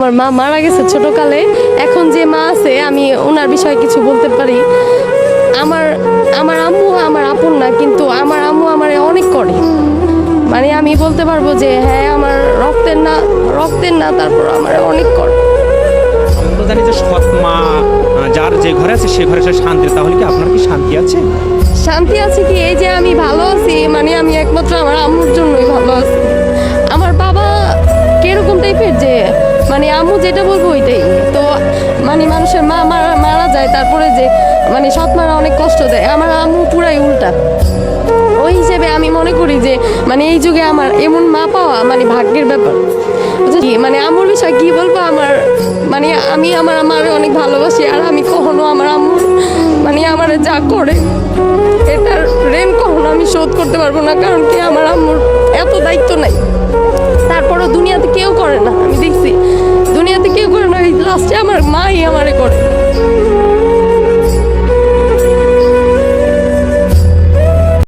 আমার মা মারা গেছে ছোটকালে। এখন যে মা আছে আমি ওনার বিষয়ে কিছু বলতে পারি। আমার আমার আম্মু আমার আপন না, কিন্তু আমার আম্মু আমারে অনেক করে। মানে আমি বলতে পারবো যে হ্যাঁ আমার রক্তের না তারপর আমার অনেক করে। আমরা তো জানি যে সৎ মা যার যে ঘরে আছে সে ঘরে সে শান্তি। তাহলে কি আপনার কি শান্তি আছে? শান্তি আছে কি, এই যে আমি ভালো আছি, মানে আমি একমাত্র আমার আম্মুর জন্যই ভালো আছি। আমার বাবা কিরকম টাইপের যে মানে আম্মু যেটা বলবো ওইটাই তো। মানে মানুষের মা মারা যায় তারপরে যে মানে সৎ মারা অনেক কষ্ট দেয়, আমার আম্মু পুরাই উল্টা। ওই হিসেবে আমি মনে করি যে মানে এই যুগে আমার এমন মা পাওয়া মানে ভাগ্যের ব্যাপার। মানে আম্মুর বিষয় কি বলবো, আমার মানে আমি আমার অনেক ভালোবাসি। আর আমি কখনো আমার আম্মুর মানে আমার যা করে এটার ঋণ কখনো আমি শোধ করতে পারবো না, কারণ কি আমার আম্মুর এত দায়িত্ব নাই। তারপরও দুনিয়াতে কেউ করে না, আমি দেখছি দুনিয়াতে কেউ করে না, লাস্টে আমার মাই আমারে করে।